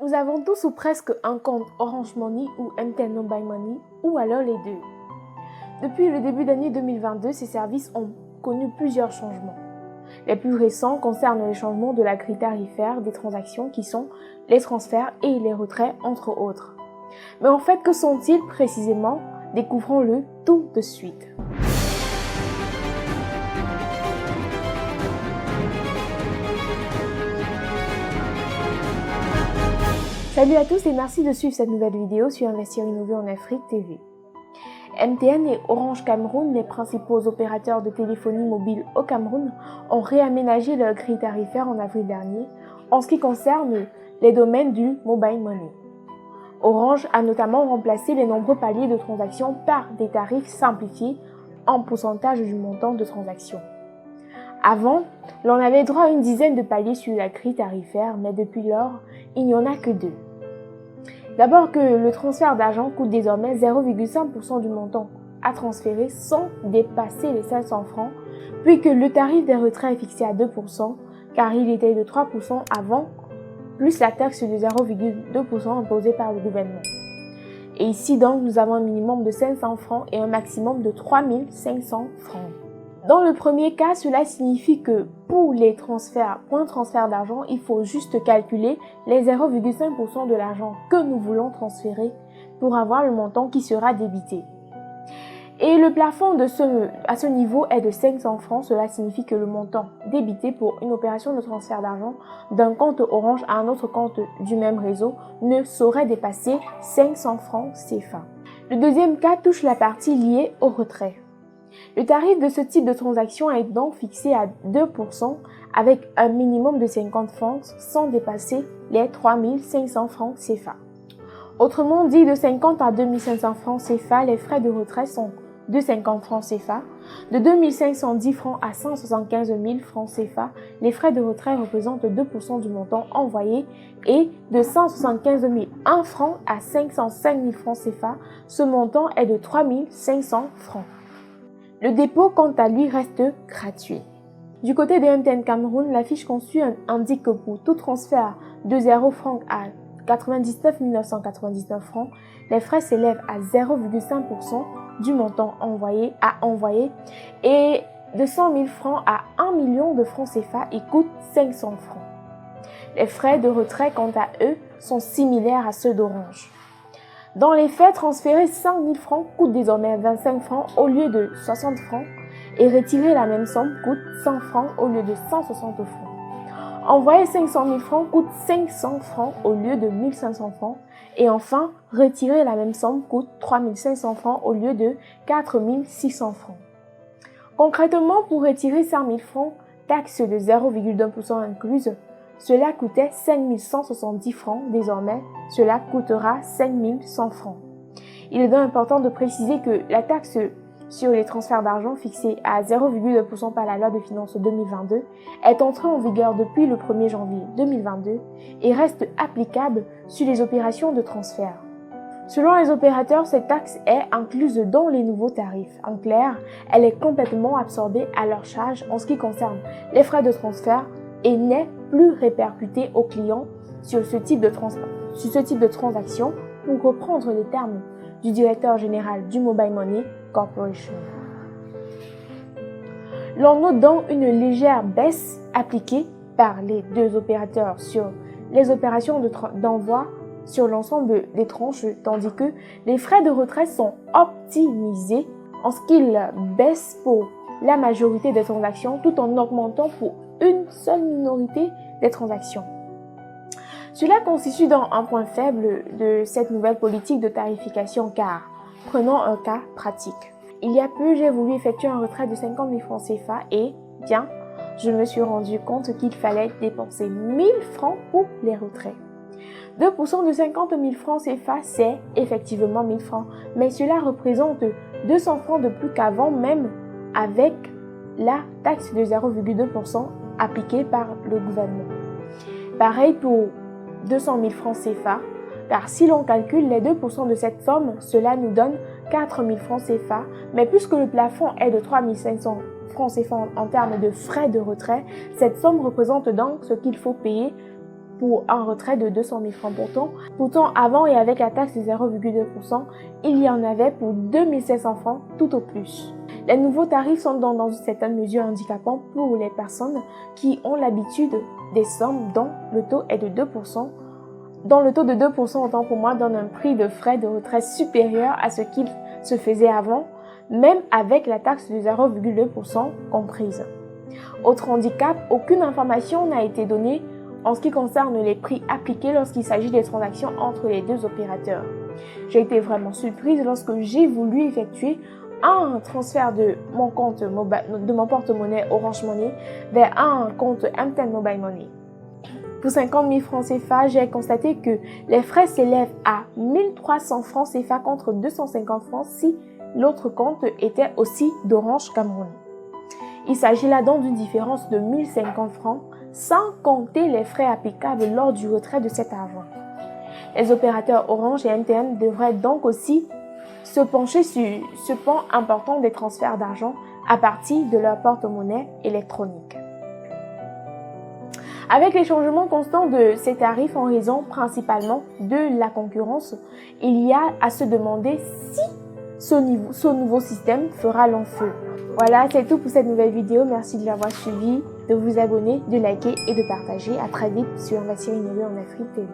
Nous avons tous ou presque un compte Orange Money ou MTN Mobile Money ou alors les deux. Depuis le début d'année 2022, ces services ont connu plusieurs changements. Les plus récents concernent les changements de la grille tarifaire des transactions qui sont les transferts et les retraits entre autres. Mais en fait, que sont-ils précisément? Découvrons-le tout de suite. Salut à tous et merci de suivre cette nouvelle vidéo sur Investir Innover en Afrique TV. MTN et Orange Cameroun, les principaux opérateurs de téléphonie mobile au Cameroun, ont réaménagé leur grille tarifaire en avril dernier en ce qui concerne les domaines du mobile money. Orange a notamment remplacé les nombreux paliers de transactions par des tarifs simplifiés en pourcentage du montant de transaction. Avant, l'on avait droit à une dizaine de paliers sur la grille tarifaire, mais depuis lors, il n'y en a que deux. D'abord que le transfert d'argent coûte désormais 0,5% du montant à transférer sans dépasser les 500 francs, puis que le tarif des retraits est fixé à 2%, car il était de 3% avant, plus la taxe de 0,2% imposée par le gouvernement. Et ici donc, nous avons un minimum de 500 francs et un maximum de 3500 francs. Dans le premier cas, cela signifie que pour un transfert d'argent, il faut juste calculer les 0,5% de l'argent que nous voulons transférer pour avoir le montant qui sera débité. Et le plafond à ce niveau est de 500 francs. Cela signifie que le montant débité pour une opération de transfert d'argent d'un compte Orange à un autre compte du même réseau ne saurait dépasser 500 francs CFA. Le deuxième cas touche la partie liée au retrait. Le tarif de ce type de transaction est donc fixé à 2% avec un minimum de 50 francs sans dépasser les 3500 francs CFA. Autrement dit, de 50 à 2500 francs CFA, les frais de retrait sont de 50 francs CFA. De 2510 francs à 175 000 francs CFA, les frais de retrait représentent 2% du montant envoyé et de 175 001 francs à 505 000 francs CFA, ce montant est de 3500 francs. Le dépôt, quant à lui, reste gratuit. Du côté de MTN Cameroun, la fiche conçue indique que pour tout transfert de 0 francs à 99 999 francs, les frais s'élèvent à 0,5% du montant envoyé et de 100 000 francs à 1 million de francs CFA, ils coûtent 500 francs. Les frais de retrait, quant à eux, sont similaires à ceux d'Orange. Dans les faits, transférer 5 000 francs coûte désormais 25 francs au lieu de 60 francs et retirer la même somme coûte 100 francs au lieu de 160 francs. Envoyer 500 000 francs coûte 500 francs au lieu de 1500 francs et enfin, retirer la même somme coûte 3500 francs au lieu de 4600 francs. Concrètement, pour retirer 5 000 francs, taxe de 0,2% incluse, cela coûtait 5 170 francs, désormais cela coûtera 5 100 francs. Il est donc important de préciser que la taxe sur les transferts d'argent fixée à 0,2% par la loi de finances 2022 est entrée en vigueur depuis le 1er janvier 2022 et reste applicable sur les opérations de transfert. Selon les opérateurs, cette taxe est incluse dans les nouveaux tarifs. En clair, elle est complètement absorbée à leur charge en ce qui concerne les frais de transfert et n'est plus répercuté aux clients sur ce type de transaction, pour reprendre les termes du directeur général du Mobile Money Corporation. L'on note donc une légère baisse appliquée par les deux opérateurs sur les opérations d'envoi sur l'ensemble des tranches, tandis que les frais de retrait sont optimisés en ce qu'ils baissent pour la majorité des transactions tout en augmentant pour une seule minorité des transactions. Cela constitue donc un point faible de cette nouvelle politique de tarification car, prenons un cas pratique. Il y a peu, j'ai voulu effectuer un retrait de 50 000 francs CFA et, bien, je me suis rendu compte qu'il fallait dépenser 1000 francs pour les retraits. 2% de 50 000 francs CFA, c'est effectivement 1000 francs, mais cela représente 200 francs de plus qu'avant, même avec la taxe de 0,2% appliquée par le gouvernement. Pareil pour 200 000 francs CFA, car si l'on calcule les 2% de cette somme, cela nous donne 4 000 francs CFA, mais puisque le plafond est de 3 500 francs CFA en termes de frais de retrait, cette somme représente donc ce qu'il faut payer pour un retrait de 200 000 francs. Pourtant, avant et avec la taxe de 0,2%, il y en avait pour 2 700 francs tout au plus. Les nouveaux tarifs sont donc dans une certaine mesure handicapants pour les personnes qui ont l'habitude des sommes dont le taux est de 2%, dont le taux de 2% autant pour moi donne un prix de frais de retrait supérieur à ce qu'il se faisait avant, même avec la taxe de 0,2% comprise. Autre handicap, aucune information n'a été donnée en ce qui concerne les prix appliqués lorsqu'il s'agit des transactions entre les deux opérateurs. J'ai été vraiment surprise lorsque j'ai voulu effectuer un transfert de mon compte de mon porte-monnaie Orange Money vers un compte MTN Mobile Money. Pour 50 000 francs CFA, j'ai constaté que les frais s'élèvent à 1 300 francs CFA contre 250 francs si l'autre compte était aussi d'Orange Cameroun. Il s'agit là donc d'une différence de 1 050 francs, sans compter les frais applicables lors du retrait de cet argent. Les opérateurs Orange et MTN devraient donc aussi se pencher sur ce pan important des transferts d'argent à partir de leur porte-monnaie électronique. Avec les changements constants de ces tarifs en raison principalement de la concurrence, il y a à se demander si ce nouveau système fera long feu. Voilà, c'est tout pour cette nouvelle vidéo. Merci de l'avoir suivi, de vous abonner, de liker et de partager. À très vite sur Investir Innover en Afrique TV.